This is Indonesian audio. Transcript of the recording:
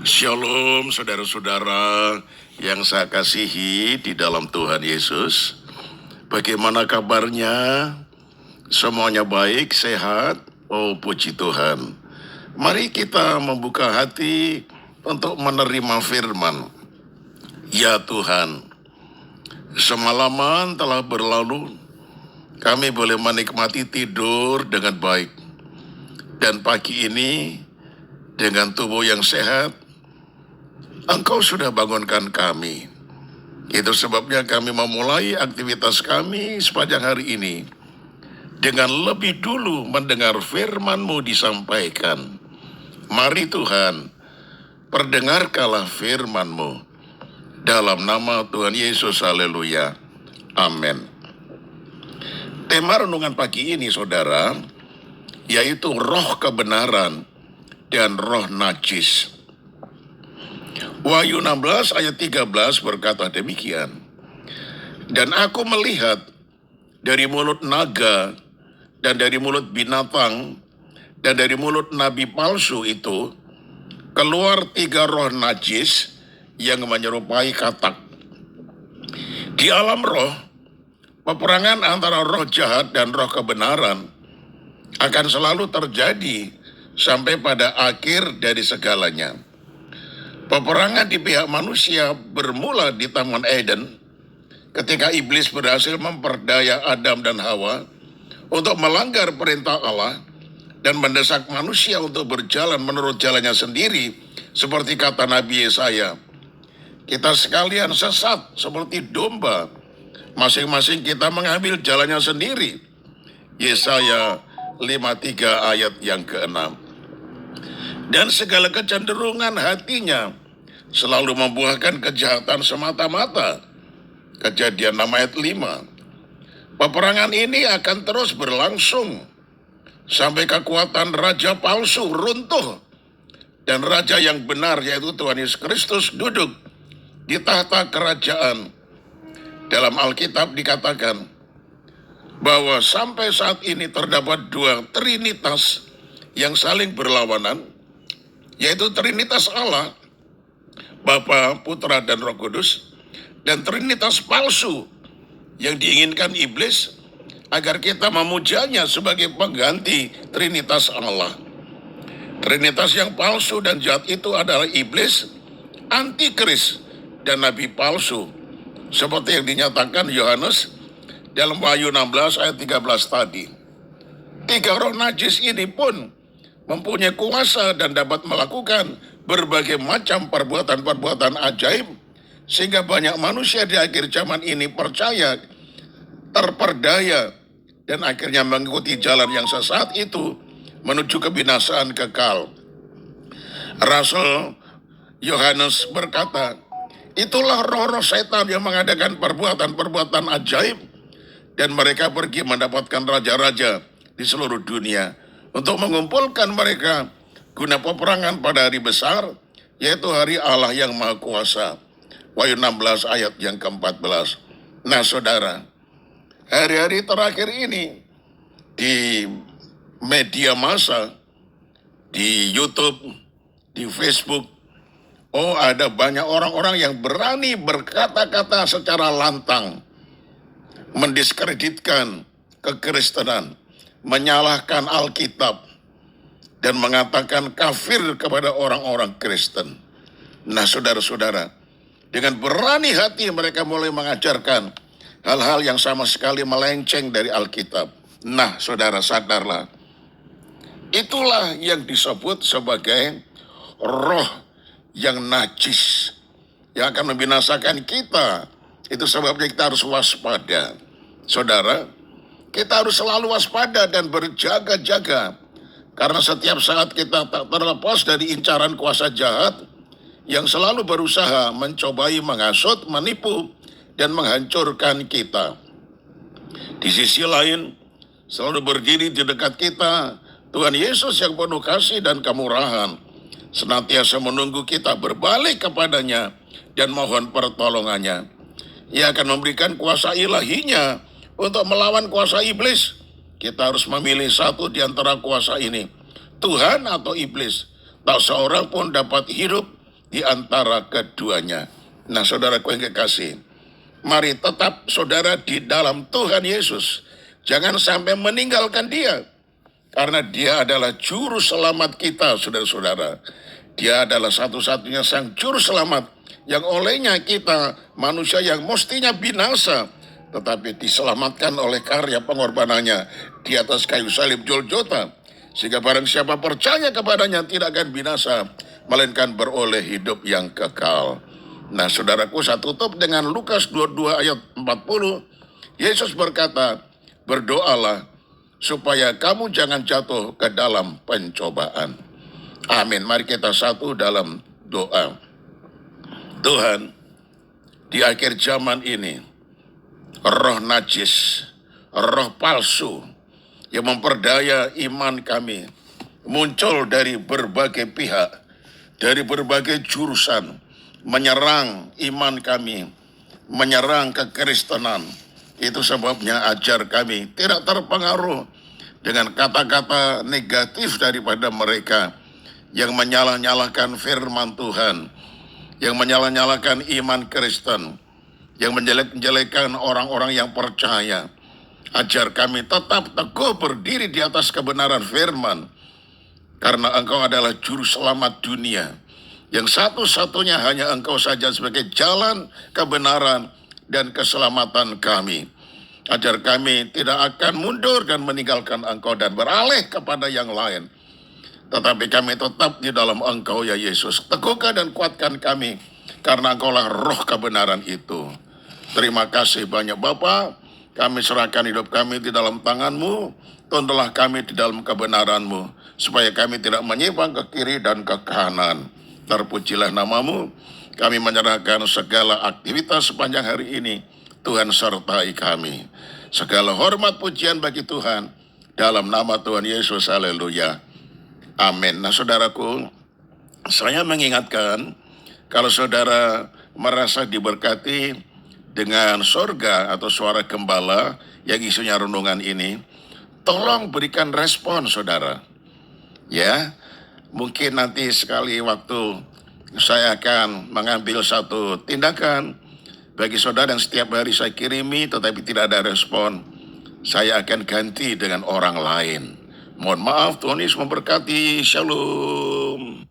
Shalom saudara-saudara yang saya kasihi di dalam Tuhan Yesus. Bagaimana kabarnya? Semuanya baik, sehat? Oh puji Tuhan. Mari kita membuka hati untuk menerima firman. Ya Tuhan, semalaman telah berlalu, kami boleh menikmati tidur dengan baik. Dan pagi ini dengan tubuh yang sehat, Engkau sudah bangunkan kami. Itu sebabnya kami memulai aktivitas kami sepanjang hari ini dengan lebih dulu mendengar firman-Mu disampaikan. Mari Tuhan, perdengarkanlah firman-Mu. Dalam nama Tuhan Yesus, haleluya. Amin. Tema renungan pagi ini, saudara, yaitu roh kebenaran dan roh najis. Wahyu 16 ayat 13 berkata demikian. Dan aku melihat dari mulut naga dan dari mulut binatang dan dari mulut nabi palsu itu keluar 3 roh najis yang menyerupai katak. Di alam roh, peperangan antara roh jahat dan roh kebenaran akan selalu terjadi sampai pada akhir dari segalanya. Peperangan di pihak manusia bermula di Taman Eden ketika iblis berhasil memperdaya Adam dan Hawa untuk melanggar perintah Allah dan mendesak manusia untuk berjalan menurut jalannya sendiri, seperti kata Nabi Yesaya. Kita sekalian sesat seperti domba, masing-masing kita mengambil jalannya sendiri. Yesaya 53 ayat yang ke-6. Dan segala kecenderungan hatinya selalu membuahkan kejahatan semata-mata. Kejadian 6 ayat 5. Peperangan ini akan terus berlangsung sampai kekuatan raja palsu runtuh dan raja yang benar, yaitu Tuhan Yesus Kristus, duduk di tahta kerajaan. Dalam Alkitab dikatakan bahwa sampai saat ini terdapat 2 trinitas yang saling berlawanan, yaitu Trinitas Allah, Bapa, Putra, dan Roh Kudus, dan Trinitas palsu yang diinginkan iblis agar kita memujanya sebagai pengganti Trinitas Allah. Trinitas yang palsu dan jahat itu adalah iblis, antikris, dan nabi palsu, seperti yang dinyatakan Yohanes dalam Wahyu 16 ayat 13 tadi. 3 roh najis ini pun mempunyai kuasa dan dapat melakukan berbagai macam perbuatan-perbuatan ajaib, sehingga banyak manusia di akhir zaman ini percaya, terperdaya, dan akhirnya mengikuti jalan yang sesat itu menuju kebinasaan kekal. Rasul Yohanes berkata, itulah roh-roh setan yang mengadakan perbuatan-perbuatan ajaib, dan mereka pergi mendapatkan raja-raja di seluruh dunia untuk mengumpulkan mereka guna peperangan pada hari besar, yaitu hari Allah yang Maha Kuasa. Wahyu 16 ayat yang ke-14. Nah saudara, hari-hari terakhir ini di media massa, di YouTube, di Facebook, ada banyak orang-orang yang berani berkata-kata secara lantang, mendiskreditkan kekristenan, menyalahkan Alkitab, dan mengatakan kafir kepada orang-orang Kristen. Nah saudara-saudara, dengan berani hati mereka mulai mengajarkan hal-hal yang sama sekali melenceng dari Alkitab. Nah saudara, sadarlah, itulah yang disebut sebagai roh yang najis, yang akan membinasakan kita. Itu sebabnya kita harus waspada. Saudara, kita harus selalu waspada dan berjaga-jaga, karena setiap saat kita tak terlepas dari incaran kuasa jahat yang selalu berusaha mencobai menghasut, menipu, dan menghancurkan kita. Di sisi lain, selalu berdiri di dekat kita Tuhan Yesus yang penuh kasih dan kemurahan, senantiasa menunggu kita berbalik kepadanya dan mohon pertolongannya. Ia akan memberikan kuasa ilahinya untuk melawan kuasa iblis. Kita harus memilih satu di antara kuasa ini, Tuhan atau iblis. Tak seorang pun dapat hidup di antara keduanya. Nah, saudaraku yang kekasih, mari tetap saudara di dalam Tuhan Yesus. Jangan sampai meninggalkan Dia. Karena Dia adalah juru selamat kita, saudara-saudara. Dia adalah satu-satunya sang juru selamat yang olehnya kita manusia yang mestinya binasa, tetapi diselamatkan oleh karya pengorbanannya di atas kayu salib Golgota. Sehingga barang siapa percaya kepadanya tidak akan binasa, melainkan beroleh hidup yang kekal. Nah, saudaraku, saya tutup dengan Lukas 22 ayat 40. Yesus berkata, berdoalah supaya kamu jangan jatuh ke dalam pencobaan. Amin. Mari kita satu dalam doa. Tuhan, di akhir zaman ini, roh najis, roh palsu yang memperdaya iman kami muncul dari berbagai pihak, dari berbagai jurusan, menyerang iman kami, menyerang kekristenan. Itu sebabnya ajar kami tidak terpengaruh dengan kata-kata negatif daripada mereka yang menyalah-nyalahkan firman Tuhan, yang menyalah-nyalahkan iman Kristen, yang menjelek-jelekan orang-orang yang percaya. Ajar kami tetap teguh berdiri di atas kebenaran firman, karena Engkau adalah juru selamat dunia, yang satu-satunya hanya Engkau saja sebagai jalan kebenaran dan keselamatan kami. Ajar kami tidak akan mundur dan meninggalkan Engkau dan beralih kepada yang lain, tetapi kami tetap di dalam Engkau, ya Yesus. Teguhkan dan kuatkan kami, karena Engkaulah roh kebenaran itu. Terima kasih banyak Bapa. Kami serahkan hidup kami di dalam tangan-Mu. Tuntunlah kami di dalam kebenaran-Mu, supaya kami tidak menyimpang ke kiri dan ke kanan. Terpujilah nama-Mu. Kami menyerahkan segala aktivitas sepanjang hari ini. Tuhan sertai kami. Segala hormat pujian bagi Tuhan. Dalam nama Tuhan Yesus, haleluya. Amin. Nah, saudaraku, saya mengingatkan, kalau saudara merasa diberkati dengan sorga atau suara gembala yang isunya renungan ini, tolong berikan respon, saudara. Ya, mungkin nanti sekali waktu saya akan mengambil satu tindakan bagi saudara yang setiap hari saya kirimi tetapi tidak ada respon. Saya akan ganti dengan orang lain. Mohon maaf, Tuhan Yesus memberkati. Shalom.